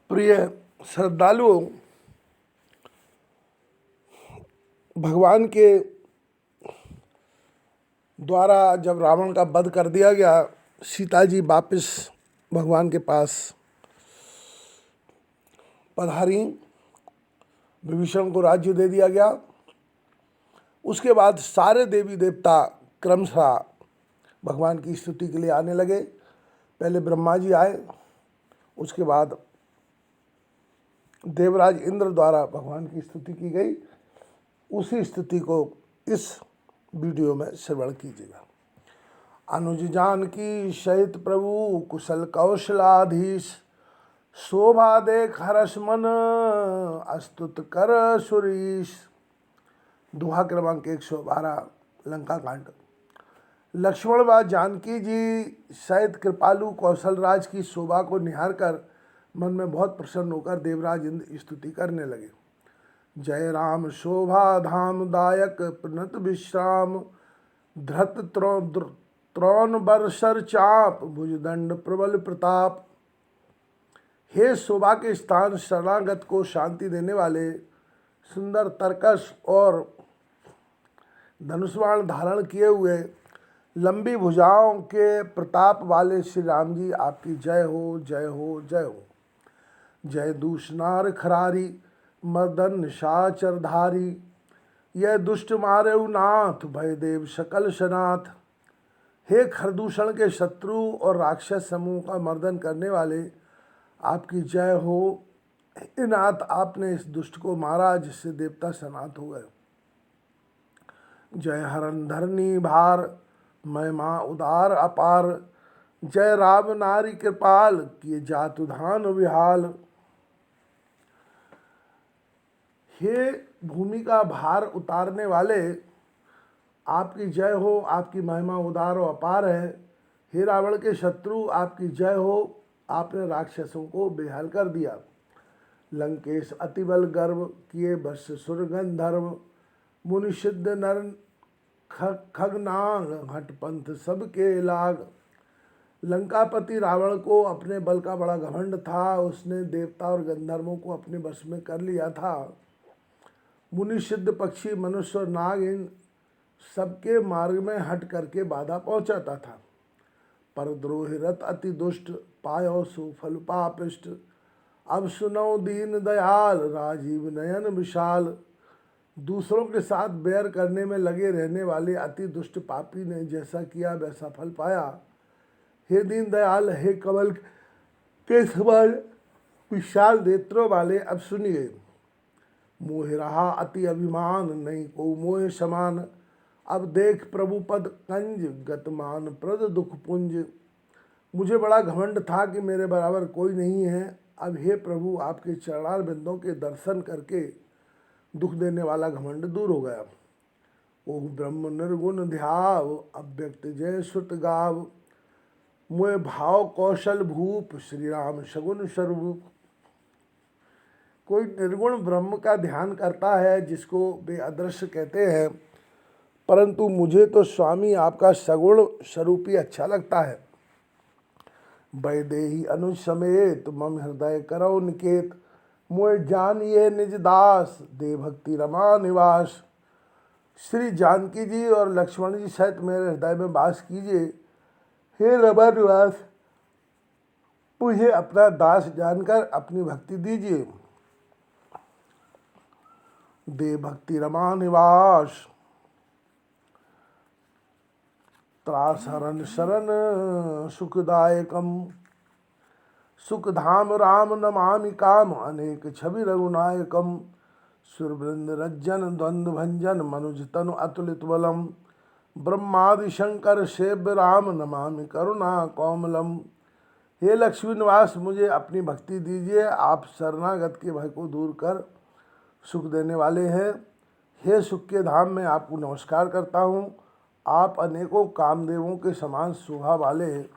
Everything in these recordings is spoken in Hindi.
प्रिय श्रद्धालुओं, भगवान के द्वारा जब रावण का वध कर दिया गया, सीता जी वापस भगवान के पास पधारी, विभीषण को राज्य दे दिया गया। उसके बाद सारे देवी देवता क्रमशः भगवान की स्तुति के लिए आने लगे। पहले ब्रह्मा जी आए, उसके बाद देवराज इंद्र द्वारा भगवान की स्तुति की गई। उसी स्तुति को इस वीडियो में श्रवण कीजिएगा। अनुज जानकी सहित प्रभु कुशल कौशलाधीश, शोभा देख हरस मन अस्तुत कर सुरीश। दोहा क्रमांक 112, लंका कांड। लक्ष्मण व जानकी जी सहित कृपालु कौशलराज की शोभा को निहार कर मन में बहुत प्रसन्न होकर देवराज इंद्र स्तुति करने लगे। जय राम शोभा धाम दायक प्रणत विश्राम, धृत त्रोण बरसर चाप, भुजदंड प्रबल प्रताप। हे शोभा के स्थान, शरणागत को शांति देने वाले, सुंदर तरकस और धनुष्बाण धारण किए हुए, लंबी भुजाओं के प्रताप वाले श्री राम जी, आपकी जय हो, जय हो, जय हो। जय दूषनार खरारी, मर्दन निशाचरधारी, यह दुष्ट मारे नाथ, भयदेव सकल सनाथ। हे खरदूषण के शत्रु और राक्षस समूह का मर्दन करने वाले, आपकी जय हो। हे नाथ, आपने इस दुष्ट को मारा जिससे देवता सनाथ हो गए। जय हरण धरनी भार, महिमा उदार अपार, जय राम नारी कृपाल, किए जातुधान विहाल। हे भूमि का भार उतारने वाले, आपकी जय हो, आपकी महिमा उदार और अपार है। हे रावण के शत्रु, आपकी जय हो, आपने राक्षसों को बेहाल कर दिया। लंकेश अतिबल गर्व, किए बस सुर गंधर्व, मुनि सिद्ध नर खगनाग, हटपंथ सबके लाग। लंकापति रावण को अपने बल का बड़ा घमंड था। उसने देवता और गंधर्वों को अपने वश में कर लिया था। मुनि सिद्ध पक्षी मनुष्य और नाग इन सबके मार्ग में हट करके बाधा पहुंचाता था। पर द्रोही रथ अति दुष्ट, पायो सुफल पापिष्ट। अब सुनो दीन दयाल, राजीव नयन विशाल। दूसरों के साथ बैर करने में लगे रहने वाले अति दुष्ट पापी ने जैसा किया वैसा फल पाया। हे दीन दयाल, हे कमल के समान विशाल नेत्रों वाले, अब सुनिए। मोह रहा अति अभिमान, नहीं को मोह समान। अब देख प्रभु पद कंज, गतमान प्रद दुख पुंज। मुझे बड़ा घमंड था कि मेरे बराबर कोई नहीं है। अब हे प्रभु, आपके चरणार बिंदों के दर्शन करके दुख देने वाला घमंड दूर हो गया। ओह ब्रह्म निर्गुण ध्याव, अव्यक्त जय सुत गाव। मोह भाव कौशल भूप, श्री राम सगुन स्वरूप। कोई निर्गुण ब्रह्म का ध्यान करता है जिसको वे अदृश्य कहते हैं, परंतु मुझे तो स्वामी आपका सगुण स्वरूप ही अच्छा लगता है। वैदेही अनुज समेत, मम हृदय करो निकेत। मोह जानिए निज दास, दे भक्ति रमा निवास। श्री जानकी जी और लक्ष्मण जी सहित मेरे हृदय में वास कीजिए। हे रमा निवास, मुझे अपना दास जानकर अपनी भक्ति दीजिए। दे भक्ति रमा निवास, त्रास हरण शरण सुखदायकम। सुखधाम राम नमामि काम, अनेक छवि रघुनायकम। सुरवृंद रज्जन द्वंद्व भंजन, मनुज तनु अतुलित बलम। ब्रह्मादि शंकर सेव्य राम, नमामि करुणा कोमलम। हे लक्ष्मी निवास, मुझे अपनी भक्ति दीजिए। आप शरणागत के भय को दूर कर सुख देने वाले हैं। हे सुख के धाम, में आपको नमस्कार करता हूँ। आप अनेकों कामदेवों के समान शोभा वाले हैं।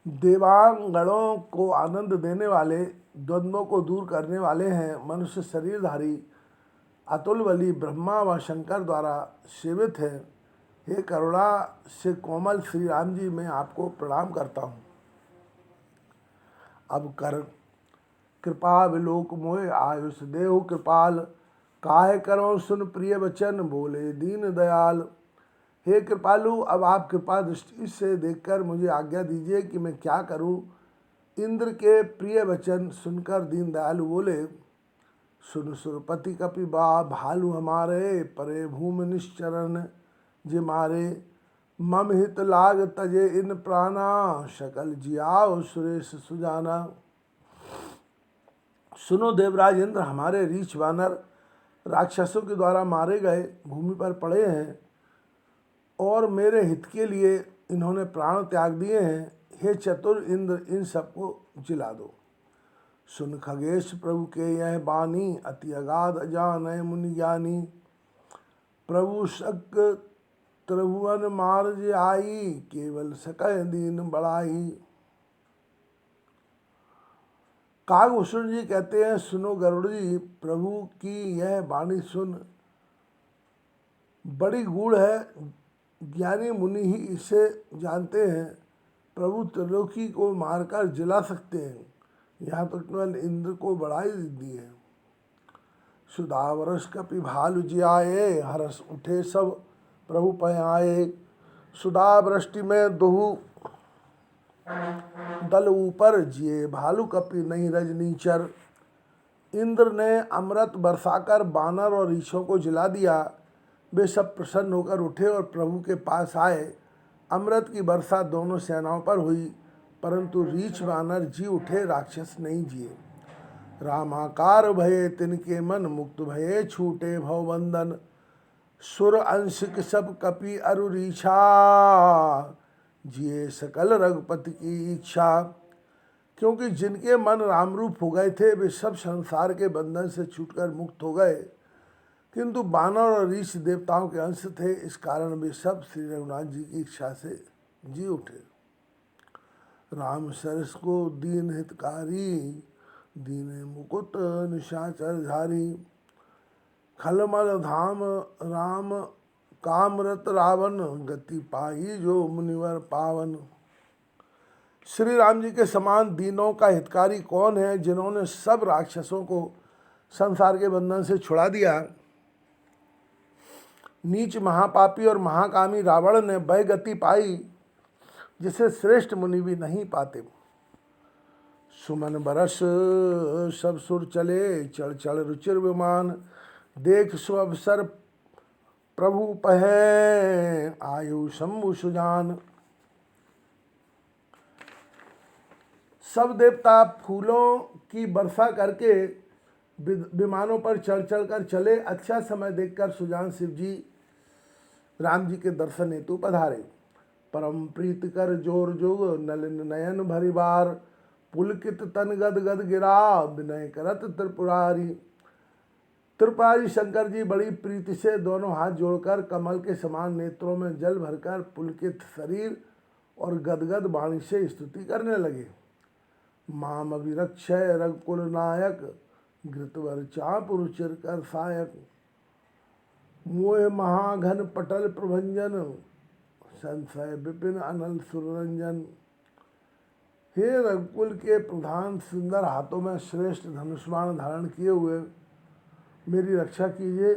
देवांगणों को आनंद देने वाले, द्वंद्वों को दूर करने वाले हैं। मनुष्य शरीरधारी अतुल बली ब्रह्मा व शंकर द्वारा सेवित है। हे करुणा से कोमल श्री राम जी, मैं आपको प्रणाम करता हूँ। अब कर कृपा विलोक मोय आयुष देहु कृपाल, काहे करो सुन प्रिय वचन बोले दीन दयाल। हे कृपालु, अब आप कृपा दृष्टि से देखकर मुझे आज्ञा दीजिए कि मैं क्या करूं। इंद्र के प्रिय वचन सुनकर दीन दयालु बोले, सुन सुरपति कपि भालु हमारे, परे भूमि निश्चरण जे मारे। मम हित लाग तजे इन प्राणा, सकल जियाओ सुरेश सुजाना। सुनो देवराज इंद्र, हमारे रीछ वानर राक्षसों के द्वारा मारे गए भूमि पर पड़े हैं और मेरे हित के लिए इन्होंने प्राण त्याग दिए हैं। हे चतुर इंद्र, इन सबको जिला दो। सुन खगेश प्रभु के यह बानी, अति अगाध अजानय मुनि ज्ञानी। प्रभु शक त्रिभुवन मार्ज आई, केवल सकय दीन बड़ाई। कागभूषण जी कहते हैं, सुनो गरुड़ जी, प्रभु की यह वाणी सुन, बड़ी गूढ़ है, ज्ञानी मुनि ही इसे जानते हैं। प्रभु त्रिलोकी को मारकर जिला सकते हैं, यहाँ तो केवल इंद्र को बढ़ाई दी है। सुधावरस कपि भालु जियाए, हरस उठे सब प्रभु पयाए। सुधा वृष्टि में दोहु दल ऊपर, जिए भालु कपि नहीं रजनीचर। इंद्र ने अमृत बरसाकर बानर और रीछों को जिला दिया। वे सब प्रसन्न होकर उठे और प्रभु के पास आए। अमृत की वर्षा दोनों सेनाओं पर हुई, परंतु रीछ बानर जी उठे, राक्षस नहीं जिए। रामाकार भये तिनके मन, मुक्त भये छूटे भवबंधन। सुर अंशिक सब कपि अरु रीछा, जिए सकल रघुपति की इच्छा। क्योंकि जिनके मन रामरूप हो गए थे, वे सब संसार के बंधन से छूटकर मुक्त हो गए, किंतु बानर और रीछ देवताओं के अंश थे, इस कारण वे सब श्री रघुनाथ जी की इच्छा से जी उठे। राम सरस को दीन हितकारी, दीन मुकुट निशाचर धारी। खलमल धाम राम कामरत रावण, गति पाई जो मुनिवर पावन। श्री राम जी के समान दीनों का हितकारी कौन है, जिन्होंने सब राक्षसों को संसार के बंधन से छुड़ा दिया। नीच महापापी और महाकामी रावण ने वह गति पाई जिसे श्रेष्ठ मुनि भी नहीं पाते। सुमन बरस सब सुर चले, चढ़ चढ़ रुचिर विमान। देख सुअवसर प्रभु पहे, आयु शंभु सुजान। सब देवता फूलों की वर्षा करके विमानों पर चढ़ चढ़ कर चले। अच्छा समय देखकर सुजान शिव जी राम जी के दर्शन हेतु पधारे। परम प्रीत कर जोर जोग, नलिन नयन भरी बार। पुलकित तन गद गद गिरा, विनय करत त्रिपुरारी। त्रिपुरारी शंकर जी बड़ी प्रीति से दोनों हाथ जोड़कर कमल के समान नेत्रों में जल भरकर पुलकित शरीर और गदगद वाणी से स्तुति करने लगे। माम अभिरक्षय रघुकुल नायक, घृतवर चाप रुचिर कर सायक। मोह महाघन पटल प्रभंजन, संशय विपिन अनल सुररंजन। हे रघुकुल के प्रधान, सुंदर हाथों में श्रेष्ठ धनुष्मान धारण किए हुए मेरी रक्षा कीजिए।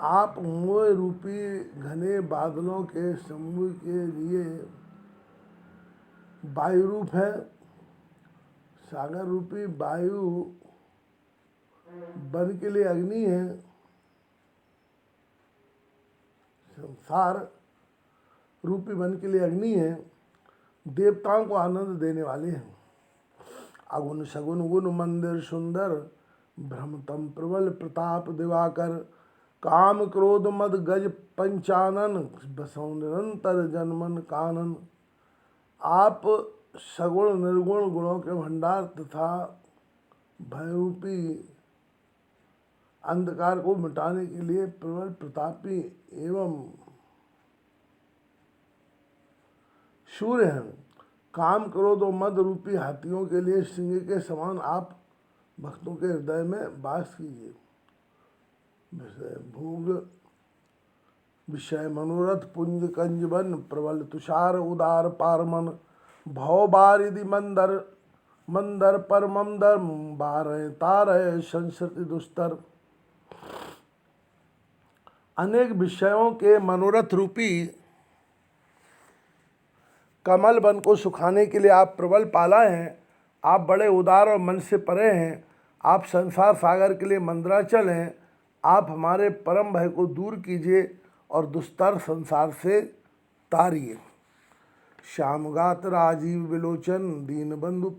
आप मोह रूपी घने बादलों के समूह के लिए वायु रूप है। सागर रूपी वायु वन के लिए अग्नि है। संसार रूपी वन के लिए अग्नि है। देवताओं को आनंद देने वाले हैं। अगुन सगुन गुण मंदिर सुंदर, भ्रमतम प्रबल प्रताप दिवाकर। काम क्रोध मद गज पंचानन, बसौ निरंतर जनमन कानन। आप सगुण निर्गुण गुणों के भंडार तथा भयरूपी अंधकार को मिटाने के लिए प्रबल प्रतापी एवं शूर हैं। काम क्रोध और मद रूपी हाथियों के लिए सिंह के समान आप भक्तों के हृदय में वास कीजिए। विषय भोग विषय मनोरथ पुंज कंजवन प्रबल तुषार उदार पारमन भव बारिधि मंदर मंदर पर मंदर बारह तारह संस्कृति दुस्तर। अनेक विषयों के मनोरथ रूपी कमल वन को सुखाने के लिए आप प्रबल पाला हैं। आप बड़े उदार और मन से परे हैं। आप संसार सागर के लिए मंदराचल हैं। आप हमारे परम भय को दूर कीजिए और दुस्तर संसार से तारिए। श्यामगात राजीव विलोचन दीनबंधु